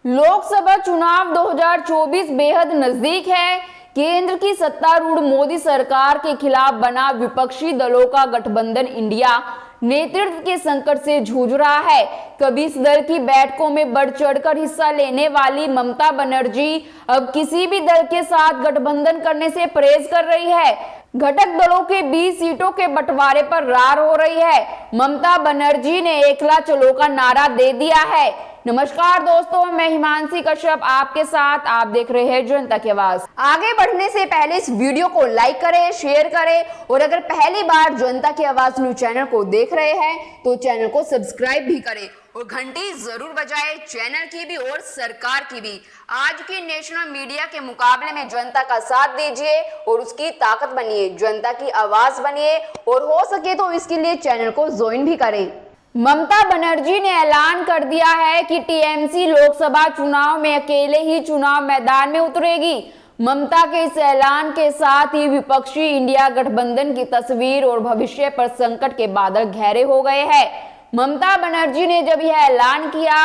लोकसभा चुनाव 2024 बेहद नजदीक है। केंद्र की सत्तारूढ़ मोदी सरकार के खिलाफ बना विपक्षी दलों का गठबंधन इंडिया नेतृत्व के संकट से जूझ रहा है। कभी इस दल की बैठकों में बढ़ चढ़कर हिस्सा लेने वाली ममता बनर्जी अब किसी भी दल के साथ गठबंधन करने से परहेज कर रही है। घटक दलों के 20 सीटों के बंटवारे पर रार हो रही है। ममता बनर्जी ने एकला चलो का नारा दे दिया है। नमस्कार दोस्तों, मैं हिमांशी कश्यप आपके साथ। आप देख रहे हैं जनता की आवाज। आगे बढ़ने से पहले इस वीडियो को लाइक करें, शेयर करें और अगर पहली बार जनता की आवाज न्यूज चैनल को देख रहे हैं तो चैनल को सब्सक्राइब भी करें और घंटी जरूर बजाएं, चैनल की भी और सरकार की भी। आज की नेशनल मीडिया के मुकाबले में जनता का साथ दीजिए और उसकी ताकत बनिए, जनता की आवाज बनिए और हो सके तो इसके लिए चैनल को ज्वाइन भी करें। ममता बनर्जी ने ऐलान कर दिया है कि टीएमसी लोकसभा चुनाव में अकेले ही चुनाव मैदान में उतरेगी। ममता के इस ऐलान के साथ ही विपक्षी इंडिया गठबंधन की तस्वीर और भविष्य पर संकट के बादल गहरे हो गए हैं। ममता बनर्जी ने जब यह ऐलान किया,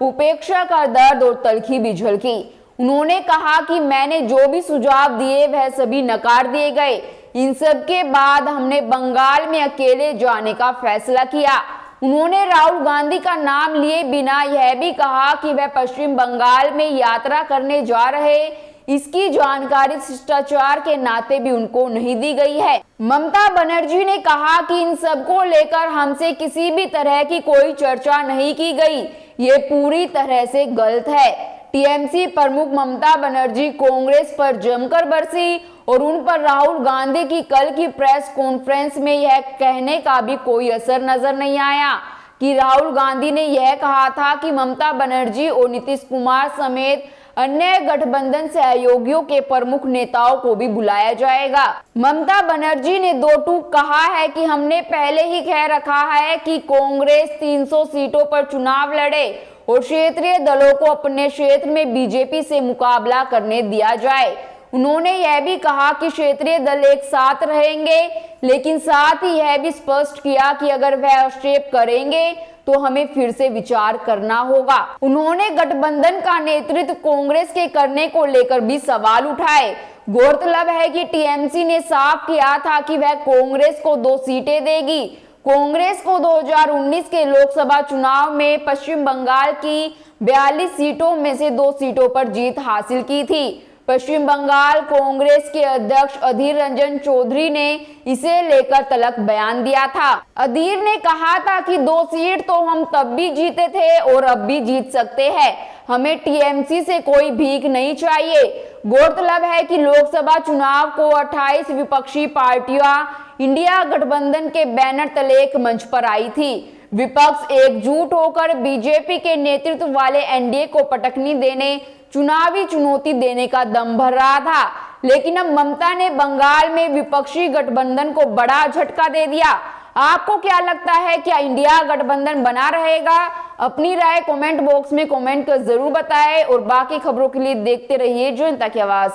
उपेक्षा का दर्द और तलखी भी झलकी। उन्होंने कहा कि मैंने जो भी सुझाव दिए वह सभी नकार दिए गए। इन सब के बाद हमने बंगाल में अकेले जाने का फैसला किया। उन्होंने राहुल गांधी का नाम लिए बिना यह भी कहा कि वह पश्चिम बंगाल में यात्रा करने जा रहे, इसकी जानकारी शिष्टाचार के नाते भी उनको नहीं दी गई है। ममता बनर्जी ने कहा कि इन सब को लेकर हमसे किसी भी तरह की कोई चर्चा नहीं की गई, ये पूरी तरह से गलत है। टीएमसी प्रमुख ममता बनर्जी कांग्रेस पर जमकर बरसी और उन पर राहुल गांधी की कल की प्रेस कॉन्फ्रेंस में यह कहने का भी कोई असर नजर नहीं आया कि राहुल गांधी ने यह कहा था कि ममता बनर्जी और नीतीश कुमार समेत अन्य गठबंधन सहयोगियों के प्रमुख नेताओं को भी बुलाया जाएगा। ममता बनर्जी ने दो टूक कहा है कि हमने पहले ही कह रखा है कि कांग्रेस 300 सीटों पर चुनाव लड़े और क्षेत्रीय दलों को अपने क्षेत्र में बीजेपी से मुकाबला करने दिया जाए। उन्होंने यह भी कहा कि क्षेत्रीय दल एक साथ रहेंगे, लेकिन साथ ही यह भी स्पष्ट किया कि अगर वह हस्तक्षेप करेंगे तो हमें फिर से विचार करना होगा। उन्होंने गठबंधन का नेतृत्व कांग्रेस के करने को लेकर भी सवाल उठाए। गौरतलब है कि टीएमसी ने साफ किया था कि वह कांग्रेस को 2 सीटें देगी। कांग्रेस को 2019 के लोकसभा चुनाव में पश्चिम बंगाल की 42 सीटों में से 2 सीटों पर जीत हासिल की थी। पश्चिम बंगाल कांग्रेस के अध्यक्ष अधीर रंजन चौधरी ने इसे लेकर तल्ख बयान दिया था। अधीर ने कहा था कि 2 सीट तो हम तब भी जीते थे और अब भी जीत सकते हैं, हमें टीएमसी से कोई भीख नहीं चाहिए। गौरतलब है कि लोकसभा चुनाव को 28 विपक्षी पार्टियां इंडिया गठबंधन के बैनर तले एक मंच पर आई थी। विपक्ष एकजुट होकर बीजेपी के नेतृत्व वाले एनडीए को पटकनी देने, चुनावी चुनौती देने का दम भर रहा था। लेकिन अब ममता ने बंगाल में विपक्षी गठबंधन को बड़ा झटका दे दिया। आपको क्या लगता है, क्या इंडिया गठबंधन बना रहेगा? अपनी राय कमेंट बॉक्स में कमेंट कर जरूर बताएं और बाकी खबरों के लिए देखते रहिए जनता की आवाज।